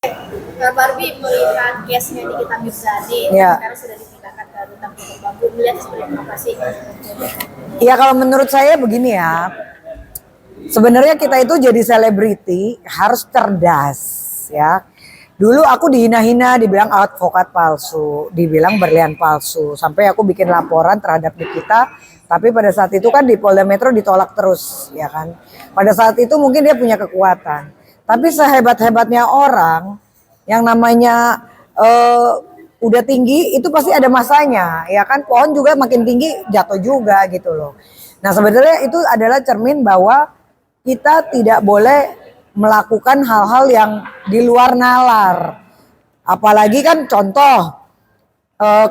Kak Barbie melihat case-nya Nikita Mirzani, Ya. sekarang sudah dipindahkan ke Rutan Pondok Bambu, melihat seperti apa sih? Ya kalau menurut saya begini ya, sebenarnya kita itu jadi selebriti harus cerdas ya. Dulu aku dihina-hina, dibilang advokat palsu, dibilang berlian palsu, sampai aku bikin laporan terhadap Nikita. Tapi pada saat itu kan di Polda Metro ditolak terus, ya kan. Pada saat itu mungkin dia punya kekuatan, tapi sehebat-hebatnya orang yang namanya udah tinggi itu pasti ada masanya, ya kan. Pohon juga makin tinggi jatuh juga gitu loh. Nah sebenarnya itu adalah cermin bahwa kita tidak boleh melakukan hal-hal yang di luar nalar. Apalagi kan contoh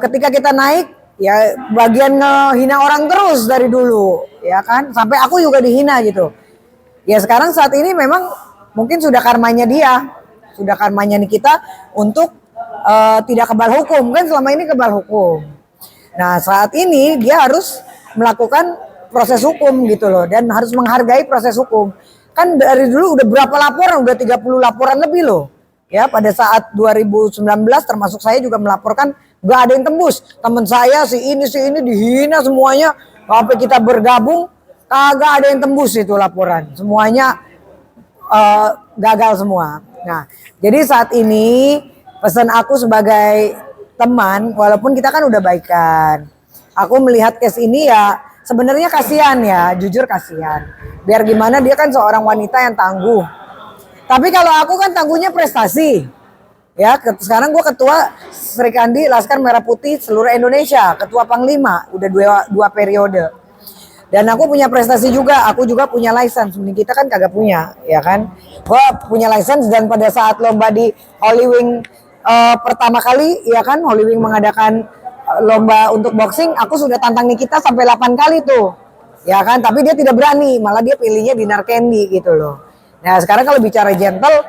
ketika kita naik ya bagian ngehina orang terus dari dulu ya kan, sampai aku juga dihina gitu. Ya sekarang saat ini memang mungkin sudah karmanya dia, sudah karmanya nih kita untuk tidak kebal hukum, kan selama ini kebal hukum. Nah saat ini dia harus melakukan proses hukum gitu loh, dan harus menghargai proses hukum. Kan dari dulu udah berapa laporan, udah 30 laporan lebih loh. Ya pada saat 2019 termasuk saya juga melaporkan gak ada yang tembus. Teman saya si ini dihina semuanya, sampai kita bergabung kagak ada yang tembus itu laporan. Semuanya gagal semua. Nah jadi saat ini pesan aku sebagai teman, walaupun kita kan udah baikan, aku melihat case ini ya sebenarnya kasihan ya, jujur kasihan. Biar gimana dia kan seorang wanita yang tangguh. Tapi kalau aku kan tangguhnya prestasi. Ya, sekarang gue ketua Sri Kandi Laskar Merah Putih seluruh Indonesia, ketua Panglima, udah dua periode. Dan aku punya prestasi juga, aku juga punya license. Kita kan kagak punya, ya kan? Gue punya license, dan pada saat lomba di Holy Wing pertama kali, ya kan, Holy Wing mengadakan lomba untuk boxing, aku sudah tantang Nikita sampai 8 kali tuh. Ya kan, tapi dia tidak berani, malah dia pilihnya Dinar Candy gitu loh. Nah sekarang kalau bicara gentle,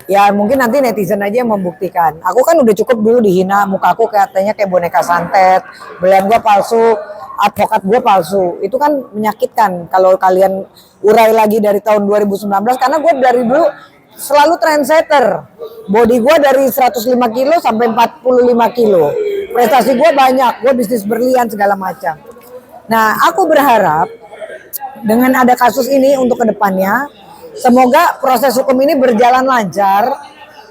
ya mungkin nanti netizen aja yang membuktikan. Aku kan udah cukup dulu dihina, muka aku katanya kayak boneka santet, belian gue palsu, advokat gue palsu. Itu kan menyakitkan kalau kalian urai lagi dari tahun 2019, karena gue dari dulu selalu trendsetter. Body gue dari 105 kilo sampai 45 kilo. Prestasi gue banyak, gue bisnis berlian segala macam. Nah aku berharap dengan ada kasus ini untuk kedepannya, semoga proses hukum ini berjalan lancar,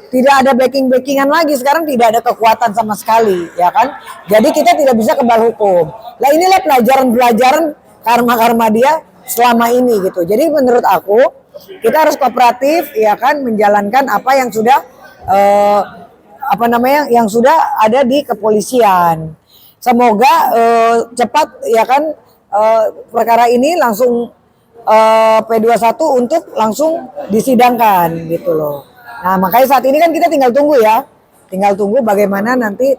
tidak ada backingan lagi. Sekarang tidak ada kekuatan sama sekali, ya kan? Jadi kita tidak bisa kebal hukum. Nah inilah pelajaran karma dia selama ini gitu. Jadi menurut aku kita harus kooperatif, ya kan, menjalankan apa yang sudah yang sudah ada di kepolisian. Semoga cepat, ya kan, perkara ini langsung P21 untuk langsung disidangkan gitu loh. Nah makanya saat ini kan kita tinggal tunggu ya, tinggal tunggu bagaimana nanti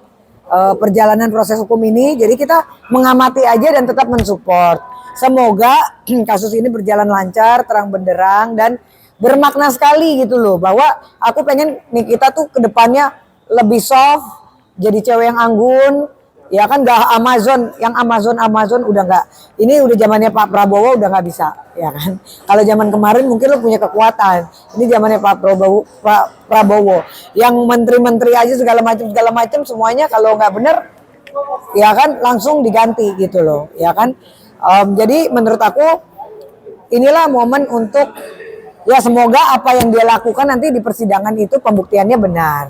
perjalanan proses hukum ini. Jadi kita mengamati aja dan tetap mensupport. Semoga kasus ini berjalan lancar, terang benderang, dan bermakna sekali gitu loh, bahwa aku pengen Nikita tuh kedepannya lebih soft, jadi cewek yang anggun. Ya kan, gak Amazon, yang Amazon udah nggak. Ini udah zamannya Pak Prabowo, udah nggak bisa, ya kan. Kalau zaman kemarin mungkin lo punya kekuatan. Ini zamannya Pak Prabowo, yang menteri-menteri aja segala macam semuanya kalau nggak bener, ya kan, langsung diganti gitu loh, ya kan. Jadi menurut aku inilah momen untuk, ya semoga apa yang dia lakukan nanti di persidangan itu pembuktiannya benar.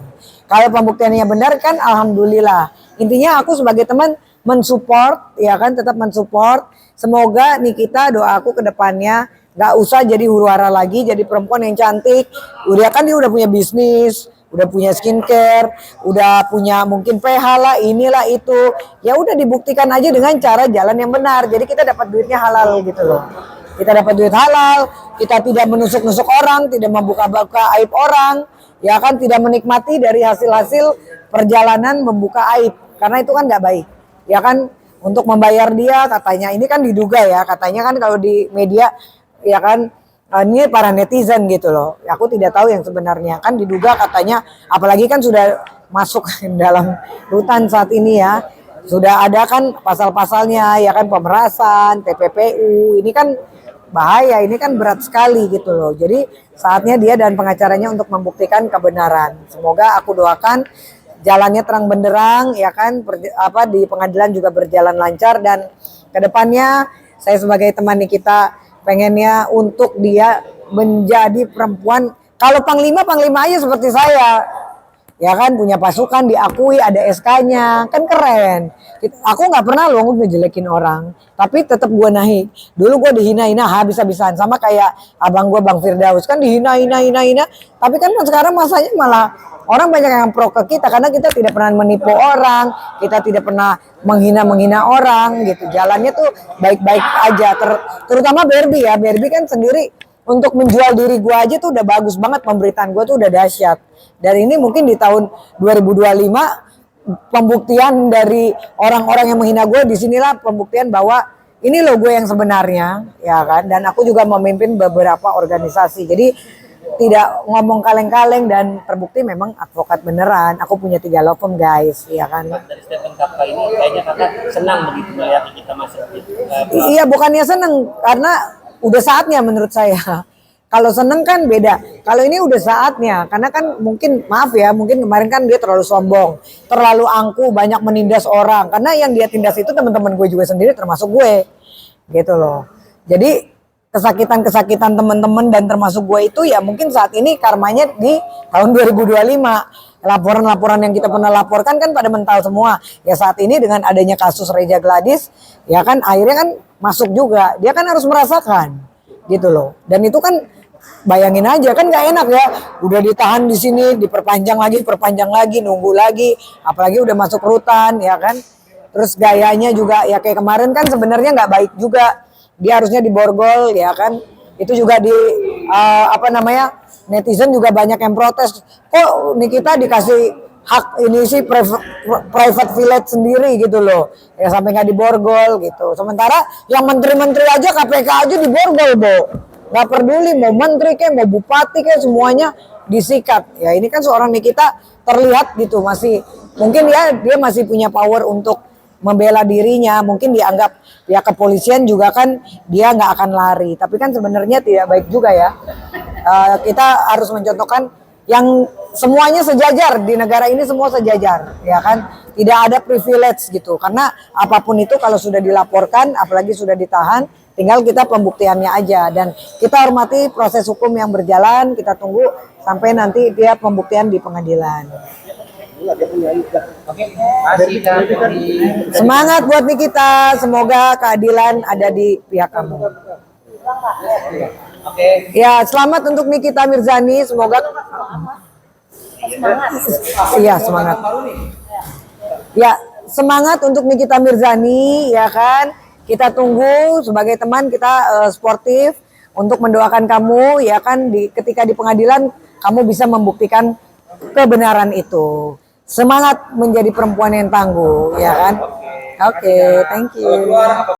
Kalau pembuktiannya benar kan alhamdulillah. Intinya aku sebagai teman mensupport, ya kan, tetap mensupport. Semoga Nikita, doaku ke depannya gak usah jadi huru-hara lagi, jadi perempuan yang cantik. Udah kan dia udah punya bisnis, udah punya skincare, udah punya mungkin PH lah, inilah itu. Ya udah dibuktikan aja dengan cara jalan yang benar. Jadi kita dapat duitnya halal gitu loh. Kita dapat duit halal, kita tidak menusuk-nusuk orang, tidak membuka-buka aib orang, ya kan, tidak menikmati dari hasil-hasil perjalanan membuka aib, karena itu kan nggak baik, ya kan. Untuk membayar dia katanya, ini kan diduga ya, katanya kan kalau di media, ya kan, ini para netizen gitu loh. Aku tidak tahu yang sebenarnya, kan diduga katanya, apalagi kan sudah masuk dalam rutan saat ini ya. Sudah ada kan pasal-pasalnya, ya kan, pemerasan, TPPU, ini kan bahaya, ini kan berat sekali gitu loh. Jadi saatnya dia dan pengacaranya untuk membuktikan kebenaran. Semoga aku doakan jalannya terang benderang ya kan, di pengadilan juga berjalan lancar, dan kedepannya saya sebagai teman Nikita pengennya untuk dia menjadi perempuan, kalau panglima aja seperti saya. Ya kan, punya pasukan, diakui, ada SK-nya, kan keren. Aku nggak pernah loh ngejelekin orang, tapi tetap gue naik. Dulu gue dihina-hina habis-habisan, sama kayak abang gue Bang Firdaus kan dihina-hina, tapi kan sekarang masanya malah orang banyak yang pro ke kita karena kita tidak pernah menipu orang, kita tidak pernah menghina orang gitu. Jalannya tuh baik-baik aja, terutama Barbie ya. Barbie kan sendiri untuk menjual diri gue aja tuh udah bagus banget, pemberitaan gue tuh udah dahsyat. Dan ini mungkin di tahun 2025 pembuktian dari orang-orang yang menghina gue, disinilah pembuktian bahwa ini loh gue yang sebenarnya, ya kan. Dan aku juga memimpin beberapa organisasi, jadi tidak ngomong kaleng-kaleng dan terbukti memang advokat beneran. Aku punya 3 law firm guys, ya kan. Dari statement kakak ini kayaknya kakak senang begitu melihat kita masuk gitu. Iya, bukannya senang, karena udah saatnya menurut saya. Kalau seneng kan beda. Kalau ini udah saatnya, karena kan mungkin maaf ya, mungkin kemarin kan dia terlalu sombong, terlalu angku, banyak menindas orang. Karena yang dia tindas itu teman-teman gue juga sendiri, termasuk gue, gitu loh. Jadi kesakitan teman-teman dan termasuk gue itu ya mungkin saat ini karmanya di tahun 2025. Laporan-laporan yang kita pernah laporkan kan pada mental semua. Ya saat ini dengan adanya kasus Reja Gladys, ya kan akhirnya kan masuk juga. Dia kan harus merasakan, gitu loh. Dan itu kan bayangin aja kan gak enak ya, udah ditahan di sini, diperpanjang lagi, nunggu lagi, apalagi udah masuk rutan ya kan. Terus gayanya juga ya kayak kemarin kan sebenarnya nggak baik juga, dia harusnya diborgol ya kan. Itu juga di netizen juga banyak yang protes, kok Nikita dikasih hak ini sih private village sendiri gitu loh, ya sampai nggak diborgol gitu. Sementara yang menteri-menteri aja KPK aja diborgol, Bo. Nggak peduli mau menteri kayak mau bupati kayak semuanya disikat. Ya ini kan seorang Nikita terlihat gitu masih mungkin ya dia masih punya power untuk membela dirinya. Mungkin dianggap ya kepolisian juga kan dia nggak akan lari. Tapi kan sebenarnya tidak baik juga ya. Kita harus mencontohkan yang semuanya sejajar di negara ini, semua sejajar ya kan. Tidak ada privilege gitu. Karena apapun itu kalau sudah dilaporkan apalagi sudah ditahan, tinggal kita pembuktiannya aja, dan kita hormati proses hukum yang berjalan. Kita tunggu sampai nanti dia pembuktian di pengadilan. Semangat buat Nikita, semoga keadilan ada di pihak kamu. Ya, selamat untuk Nikita Mirzani, semoga iya semangat. Ya, semangat untuk Nikita Mirzani ya kan. Kita tunggu sebagai teman, kita sportif untuk mendoakan kamu ya kan, ketika di pengadilan kamu bisa membuktikan kebenaran itu. Semangat menjadi perempuan yang tangguh ya kan. Oke, thank you.